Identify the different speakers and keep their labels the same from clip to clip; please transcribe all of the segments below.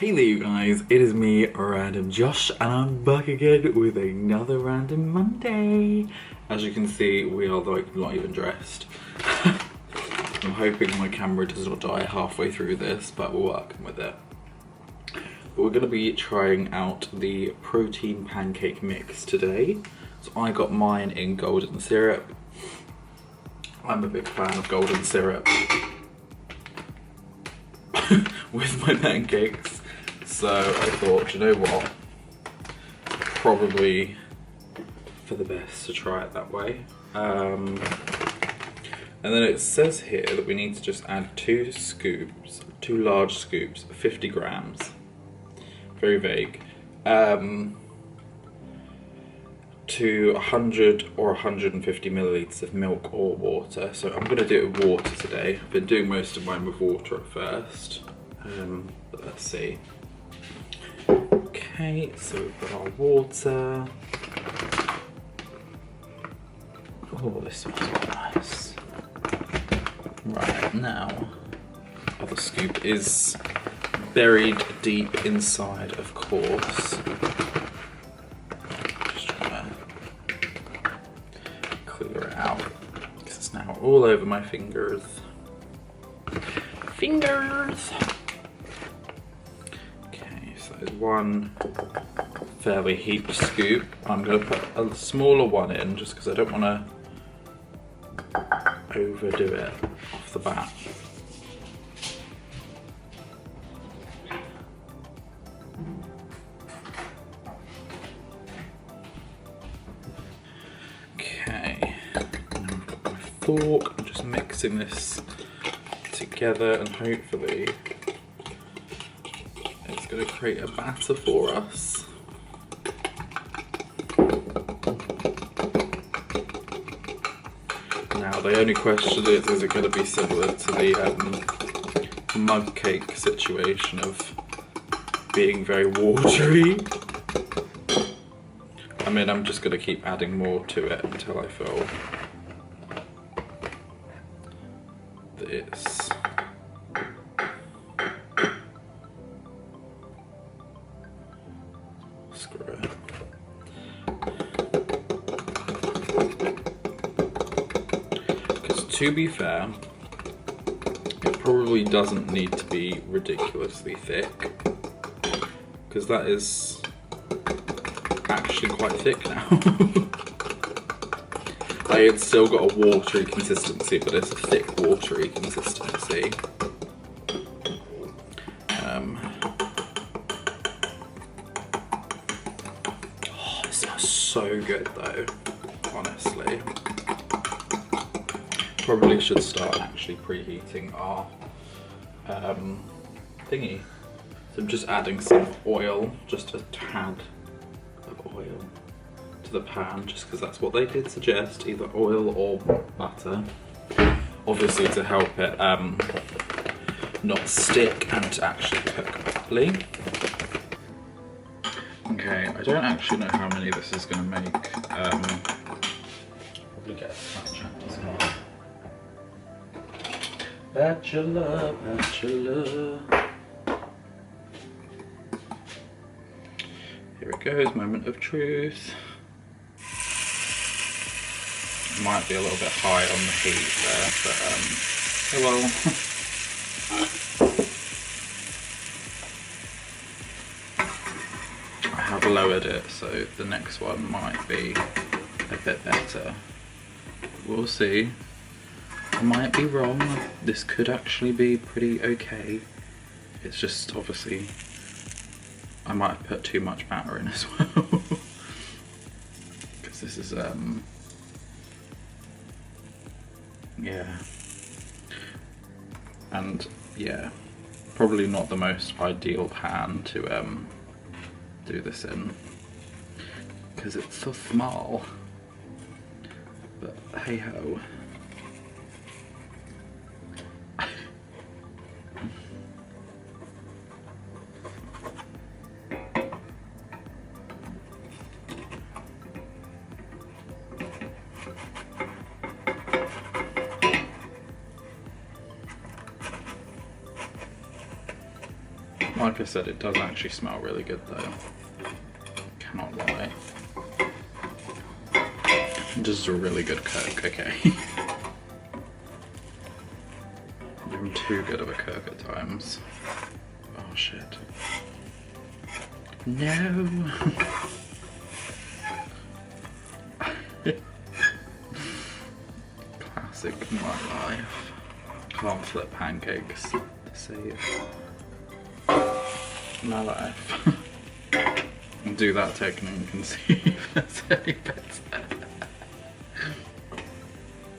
Speaker 1: Hey there you guys, it is me, RandomJosh, and I'm back again with another Random Monday. As you can see, we are like not even dressed. I'm hoping my camera does not die halfway through this, but we're working with it. But we're going to be trying out the protein pancake mix today. So I got mine in golden syrup. I'm a big fan of golden syrup with my pancakes. So I thought, you know what, probably for the best to try it that way. And then it says here that we need to just add two large scoops, 50 grams, very vague, to 100 or 150 milliliters of milk or water. So I'm gonna do it with water today. I've been doing most of mine with water at first, but let's see. Okay, so we've got our water. Oh, this smells quite nice. Right, now, other scoop is buried deep inside, of course. Just trying to clear it out, because it's now all over my fingers. There's one fairly heaped scoop. I'm going to put a smaller one in just because I don't want to overdo it off the bat. Okay, now I've got my fork. I'm just mixing this together and hopefully it's going to create a batter for us. Now the only question is it going to be similar to the mug cake situation of being very watery? I mean, I'm just going to keep adding more to it until I feel that it's to be fair, it probably doesn't need to be ridiculously thick, because that is actually quite thick now. Like, it's still got a watery consistency, but it's a thick watery consistency. Oh, it smells so good though, honestly. Probably should start actually preheating our thingy. So I'm just adding some oil, just a tad of oil to the pan, just because that's what they did suggest, either oil or butter. Obviously to help it not stick and to actually cook properly. Okay, I don't actually know how many this is going to make. Probably get as much as well. Bachelor. Here it goes, moment of truth. Might be a little bit high on the heat there, but oh well. I have lowered it, so the next one might be a bit better. We'll see. I might be wrong, this could actually be pretty okay. It's just obviously, I might have put too much batter in as well. Because this is, yeah. And yeah, probably not the most ideal pan to do this in, because it's so small. But hey ho. Like I said, it does actually smell really good though. Cannot lie. Just a really good cook, okay. I'm too good of a cook at times. Oh shit. No! Classic my life. Can't flip pancakes to save my life. Do that technique and can see if there's any better.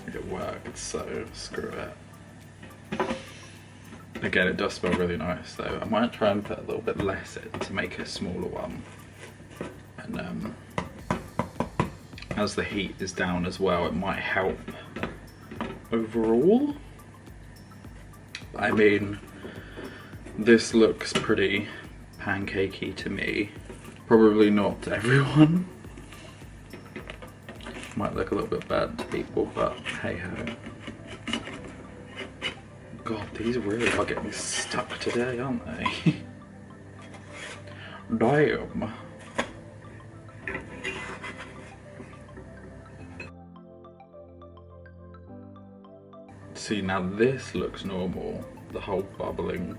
Speaker 1: It worked, so screw it. Again, it does smell really nice though. I might try and put a little bit less in to make a smaller one. And as the heat is down as well, it might help overall. I mean, this looks pretty pancakey to me. Probably not to everyone. Might look a little bit bad to people, but hey ho. God, these really are getting stuck today, aren't they? Damn. See, now this looks normal, the whole bubbling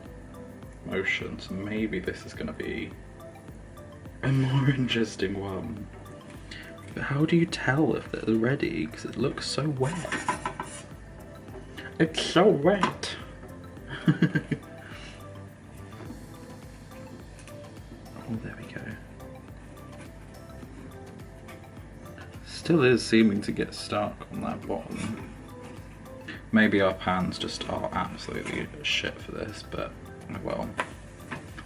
Speaker 1: motion, so maybe this is going to be a more interesting one. But how do you tell if they're ready? Because it looks so wet. It's so wet. Oh, there we go. Still is seeming to get stuck on that bottom. Maybe our pans just are absolutely shit for this, but well.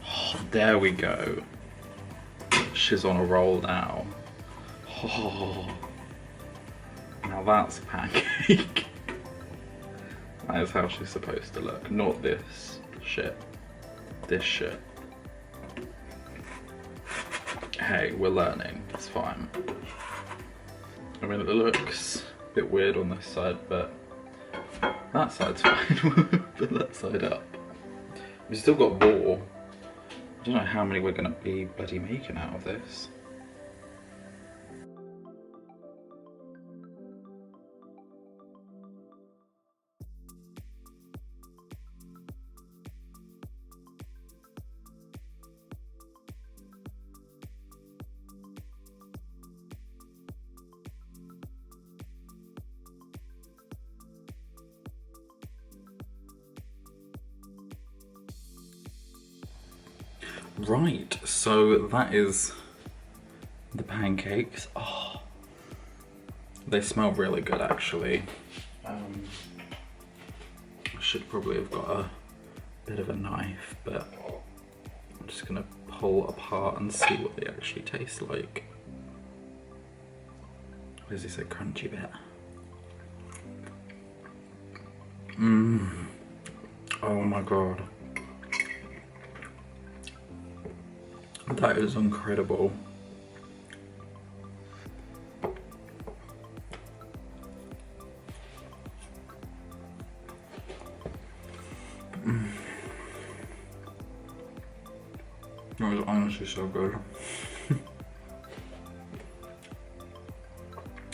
Speaker 1: Oh, there we go. She's on a roll now. Oh, now that's a pancake. That is how she's supposed to look, not this shit. This shit. Hey, we're learning, it's fine. I mean, it looks a bit weird on this side, but that side's fine. Put that side up. We've still got more. I don't know how many we're gonna be bloody making out of this. Right, so that is the pancakes. Oh, they smell really good actually. I should probably have got a bit of a knife, but I'm just gonna pull apart and see what they actually taste like. Where's this crunchy bit? Oh my god. That is incredible. That was honestly so good.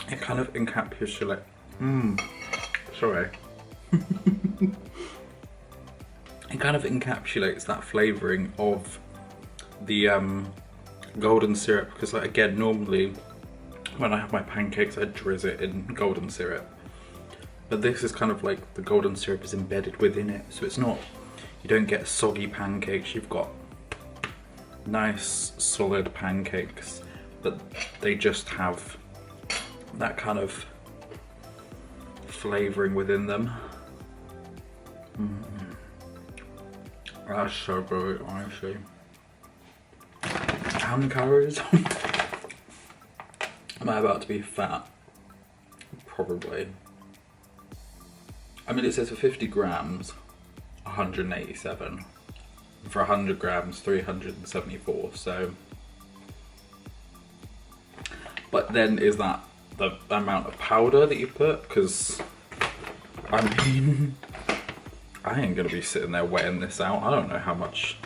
Speaker 1: It kind of encapsulates. Sorry. It kind of encapsulates that flavouring of the golden syrup, because like, again, normally when I have my pancakes I drizz it in golden syrup, but this is kind of like the golden syrup is embedded within it, so it's not, you don't get soggy pancakes, you've got nice solid pancakes, but they just have that kind of flavouring within them. That's so good, honestly. How many calories? Am I about to be fat? Probably. I mean, it says for 50 grams, 187. For 100 grams, 374, so. But then is that the amount of powder that you put? Because, I mean, I ain't gonna be sitting there weighing this out. I don't know how much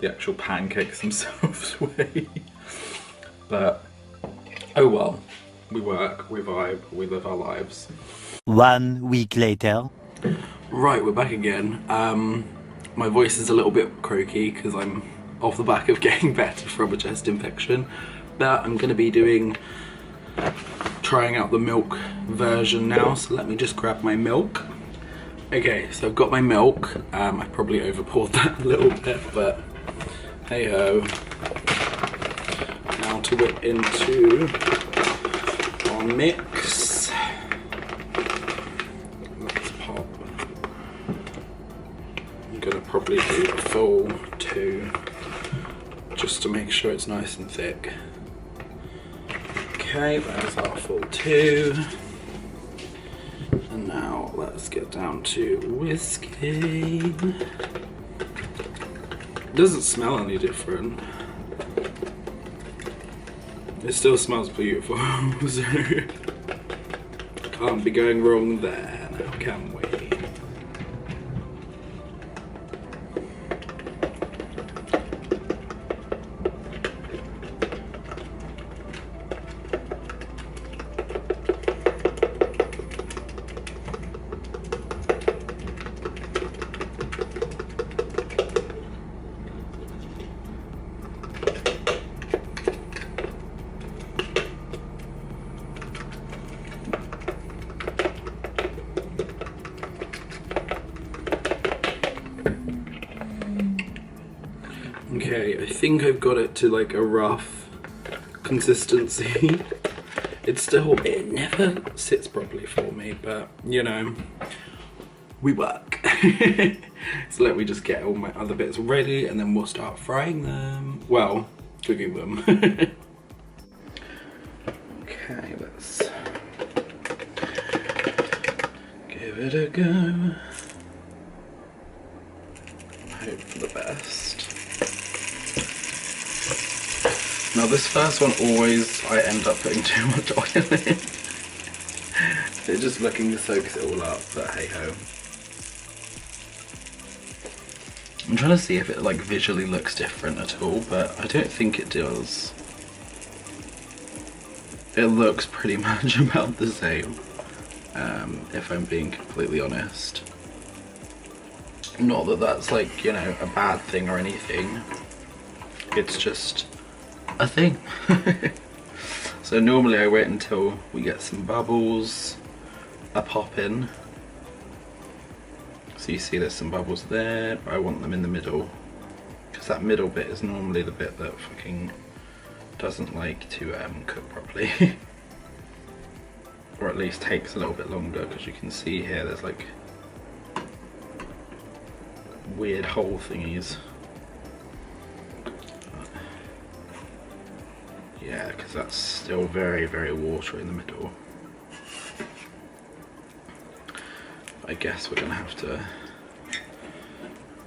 Speaker 1: the actual pancakes themselves way. But oh well, we work, we vibe, we live our lives.
Speaker 2: 1 week later.
Speaker 1: Right, we're back again. My voice is a little bit croaky because I'm off the back of getting better from a chest infection, but I'm going to be trying out the milk version now, so let me just grab my milk. Okay, so I've got my milk. I probably over poured that a little bit, but hey ho. Now to whip into our mix. Let's pop. I'm gonna probably do a full 2 just to make sure it's nice and thick. Okay, there's our full 2. And now let's get down to whiskey. It doesn't smell any different. It still smells beautiful, so can't be going wrong there, now can we? Okay, I think I've got it to like a rough consistency. It never sits properly for me, but you know, we work. So let me just get all my other bits ready and then we'll start frying them. Well, cooking them. Okay, let's give it a go. Hope for the best. Now this first one I end up putting too much oil in. It's just looking to soak it all up, but hey ho. I'm trying to see if it like visually looks different at all, but I don't think it does. It looks pretty much about the same, if I'm being completely honest. Not that that's like, you know, a bad thing or anything. It's just a thing. So normally I wait until we get some bubbles a pop in. So you see there's some bubbles there, but I want them in the middle, because that middle bit is normally the bit that fucking doesn't like to cook properly. Or at least takes a little bit longer, because you can see here there's like weird hole thingies. Yeah, because that's still very, very watery in the middle. I guess we're gonna have to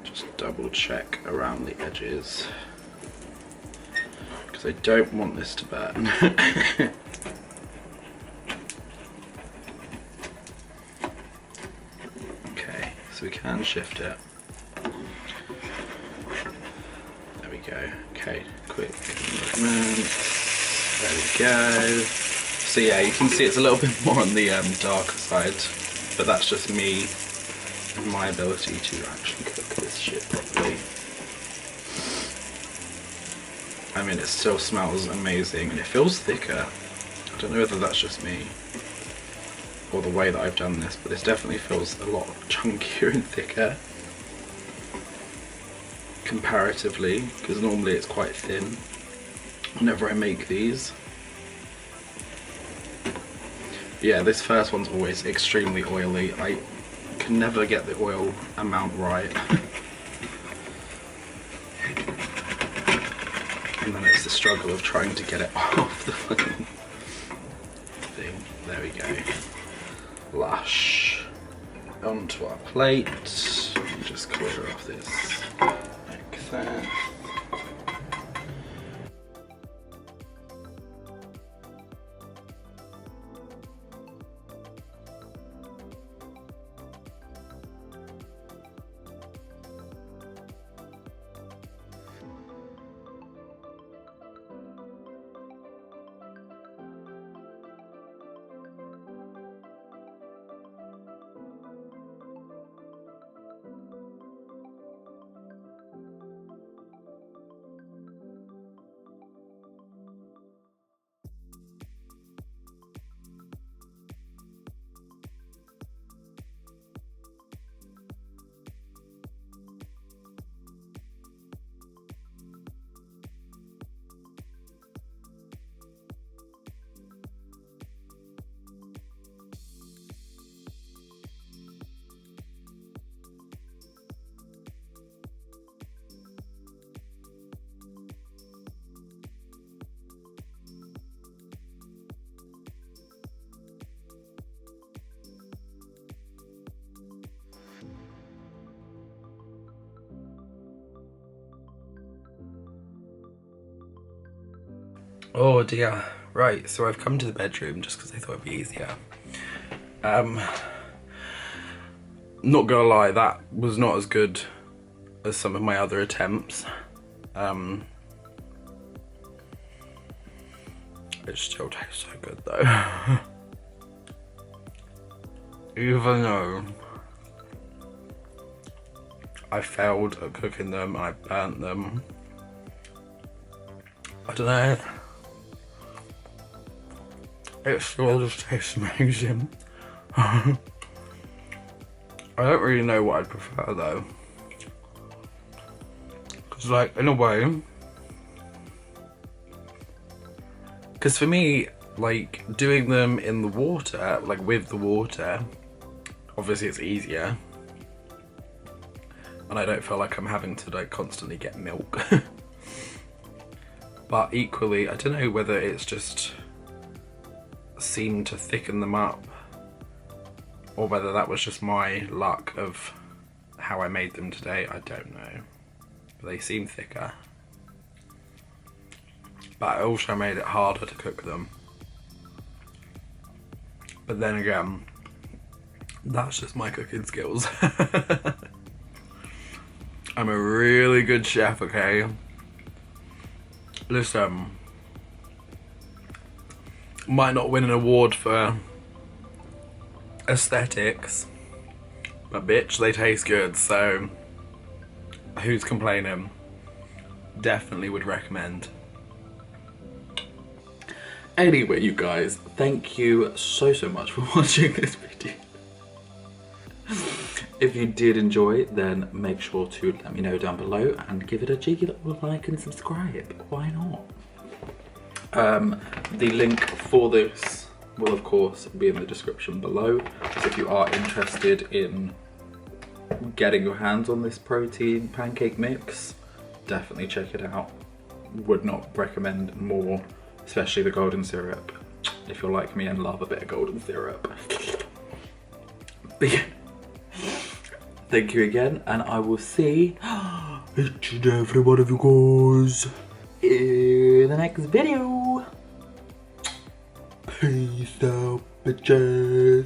Speaker 1: just double check around the edges, because I don't want this to burn. Okay, so we can shift it. There we go. Okay, quick movement. There we go. So yeah, you can see it's a little bit more on the darker side, but that's just me and my ability to actually cook this shit properly. I mean, it still smells amazing and it feels thicker. I don't know whether that's just me or the way that I've done this, but this definitely feels a lot chunkier and thicker comparatively, because normally it's quite thin whenever I make these. Yeah, this first one's always extremely oily. I can never get the oil amount right. And then it's the struggle of trying to get it off the fucking thing. There we go. Lush. Onto our plate. Just clear off this excess.
Speaker 3: Oh dear. Right, so I've come to the bedroom just because I thought it'd be easier. Not gonna lie, that was not as good as some of my other attempts. It still tastes so good though. Even though I failed at cooking them and I burnt them. I don't know. It still just tastes amazing. I don't really know what I'd prefer though. Cause like, in a way, because for me, like, doing them in the water, like with the water, obviously it's easier. And I don't feel like I'm having to like constantly get milk. But equally, I don't know whether it's just seemed to thicken them up or whether that was just my luck of how I made them today. I don't know. But they seem thicker. But I also made it harder to cook them. But then again, that's just my cooking skills. I'm a really good chef, okay? Listen, might not win an award for aesthetics, but bitch, they taste good, so who's complaining? Definitely would recommend.
Speaker 1: Anyway, you guys, thank you so much for watching this video. If you did enjoy it, then make sure to let me know down below and give it a cheeky little like and subscribe. Why not? The link for this will of course be in the description below. So if you are interested in getting your hands on this protein pancake mix, definitely check it out. Would not recommend more, especially the golden syrup, if you're like me and love a bit of golden syrup. But yeah. Thank you again, and I will see each and every one of you guys in the next video. Peace out, bitches.